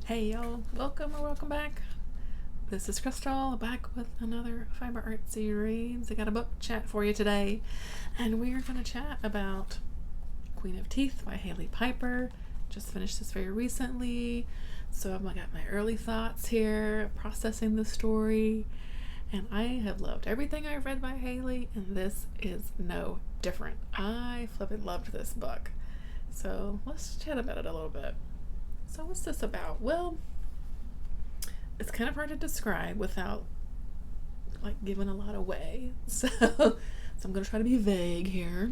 Hey y'all, welcome or welcome back. This is Crystal back with another Fiberartsy reads. I got a book chat for you today, and we're going to chat about Queen of Teeth by Hailey Piper. Just finished this very recently, so I've got my early thoughts here, processing the story, and I have loved everything I've read by Hailey, and this is no different. I flippin' loved this book. So let's chat about it a little bit. So what's this about? Well, it's kind of hard to describe without giving a lot away. So I'm going to try to be vague here.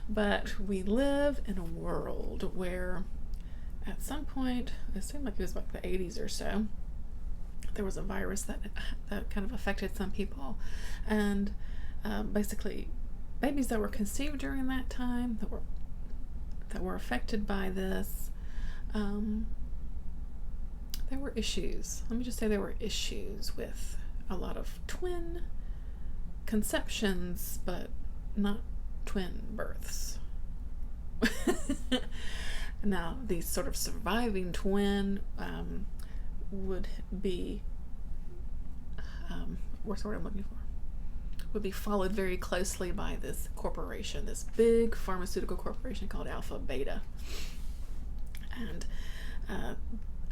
But we live in a world where at some point, it seemed like it was like the 80s or so, there was a virus that kind of affected some people. And basically babies that were conceived during that time that were affected by this, there were issues. Let me just say there were issues with a lot of twin conceptions, but not twin births. Now, these sort of surviving twin would be, what's the word I'm looking for? Would be followed very closely by this corporation, this big pharmaceutical corporation called Alpha Beta. And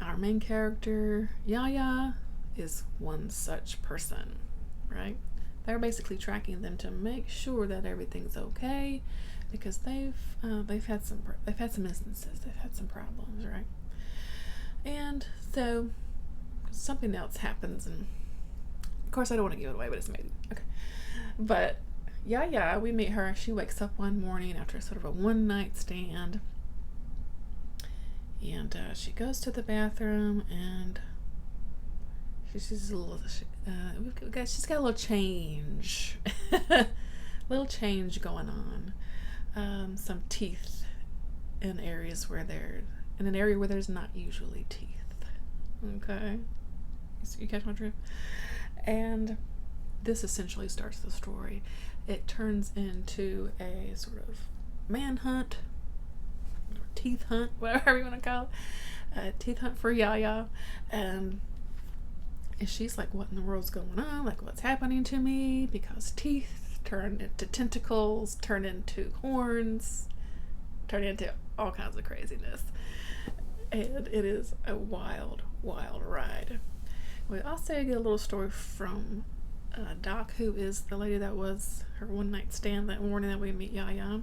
our main character, Yaya, is one such person, right? They're basically tracking them to make sure that everything's okay, because they've had some instances, they've had some problems, right? And so something else happens, and of course I don't want to give it away, but it's maybe okay. But Yaya, we meet her. She wakes up one morning after sort of a one-night stand. And she goes to the bathroom, and she's got a little change, little change going on. Some teeth in areas where in an area where there's not usually teeth. Okay, you catch my drift? And this essentially starts the story. It turns into a sort of manhunt. Teeth hunt, whatever you want to call it, teeth hunt for Yaya, and she's like, what in the world's going on, like what's happening to me, because teeth turn into tentacles, turn into horns, turn into all kinds of craziness, and it is a wild ride. We also get a little story from Doc, who is the lady that was her one night stand that morning that we meet Yaya.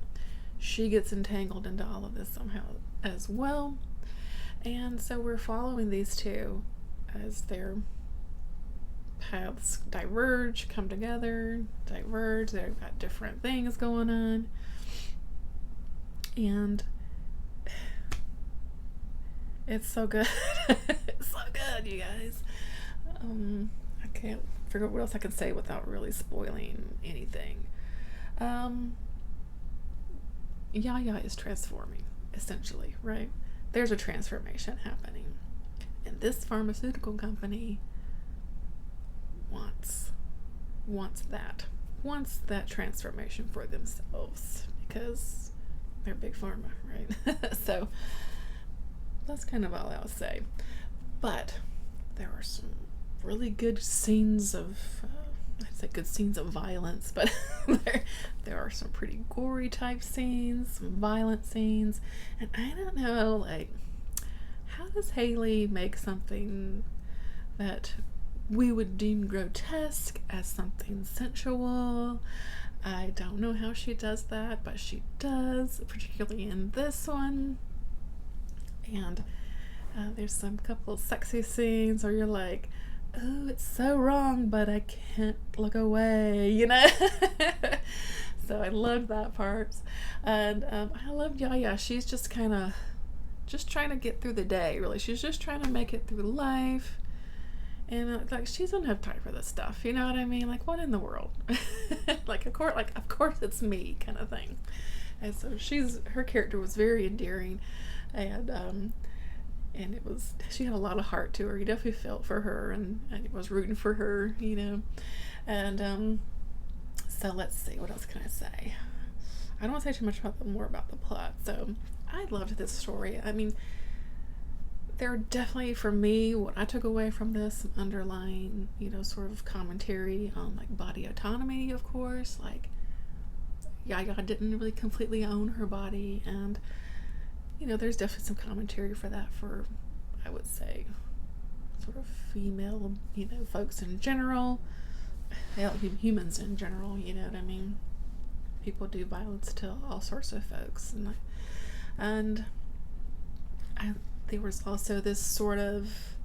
She gets entangled into all of this somehow as well. And so we're following these two as their paths diverge, come together, diverge. They've got different things going on. And it's so good. It's so good, you guys. I can't figure out what else I can say without really spoiling anything. Yaya is transforming, essentially, right? There's a transformation happening. And this pharmaceutical company wants that transformation for themselves, because they're big pharma, right? So that's kind of all I'll say. But there are some really good scenes of I'd say good scenes of violence, but there are some pretty gory type scenes, some violent scenes, and I don't know, like, how does Hailey make something that we would deem grotesque as something sensual? I don't know how she does that, but she does, particularly in this one. And there's some couple sexy scenes where you're like, oh, it's so wrong, but I can't look away, you know? So I loved that part. And I love Yaya. She's just kind of just trying to get through the day, really. She's just trying to make it through life. And like, she doesn't have time for this stuff, you know what I mean? Like, what in the world? Of course it's me, kind of thing. And so her character was very endearing, and she had a lot of heart to her. You definitely felt for her, and was rooting for her, you know. And so let's see, what else can I say? I don't want to say too much more about the plot. So I loved this story. I mean, there are definitely, for me, what I took away from this, some underlying, sort of commentary on like body autonomy, of course. Like, Yaya didn't really completely own her body, and there's definitely some commentary for that for, I would say, sort of female, folks in general, humans in general, you know what I mean? People do violence to all sorts of folks, and there was also this sort of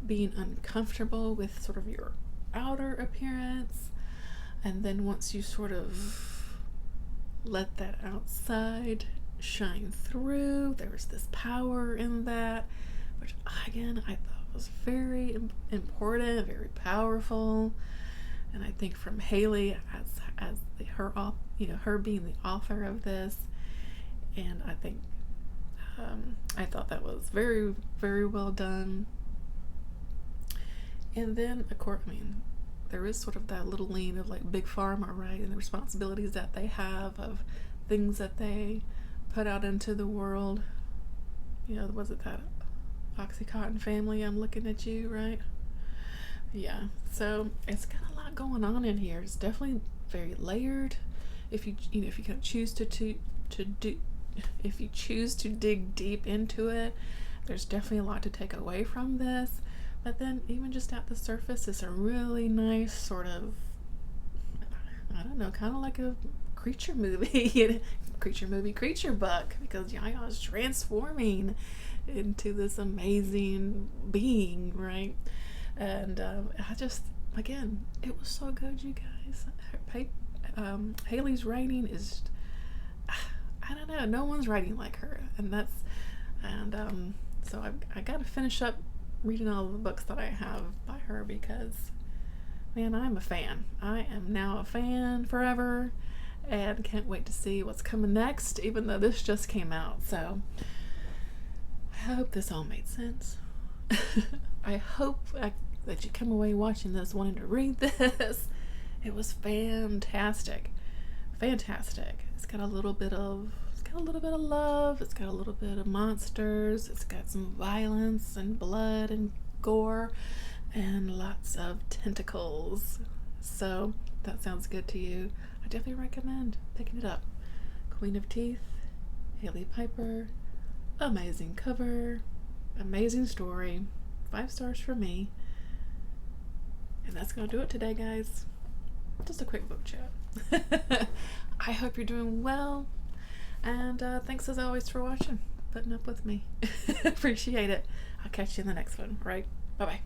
being uncomfortable with sort of your outer appearance, and then once you sort of let that outside shine through, there was this power in that, which again I thought was very important, very powerful. And I think from Hailey as her being the author of this, and I think I thought that was very, very well done. And then, of course, there is sort of that little lean of like big pharma, right, and the responsibilities that they have of things that they put out into the world. Was it that Oxycontin family? I'm looking at you, right? Yeah. So it's got a lot going on in here. It's definitely very layered. If you kind of choose if you choose to dig deep into it, there's definitely a lot to take away from this. But then even just at the surface, it's a really nice sort of, I don't know, kind of like a creature movie, creature book, because Yaya is transforming into this amazing being, right? And I just, again, it was so good, you guys. Hailey's writing is, I don't know, no one's writing like her, so I got to finish up reading all the books that I have by her, because, man, I'm a fan. I am now a fan forever, and can't wait to see what's coming next, even though this just came out. So I hope this all made sense. I hope that you come away watching this wanting to read this. It was fantastic. It's got a little bit of love. It's got a little bit of monsters. It's got some violence and blood and gore and lots of tentacles. So if that sounds good to you, I definitely recommend picking it up. Queen of Teeth, Hailey Piper. Amazing cover, amazing story, 5 stars for me. And that's gonna do it today, guys. Just a quick book chat. I hope you're doing well, and thanks as always for watching, putting up with me. Appreciate it. I'll catch you in the next one. Right, bye bye.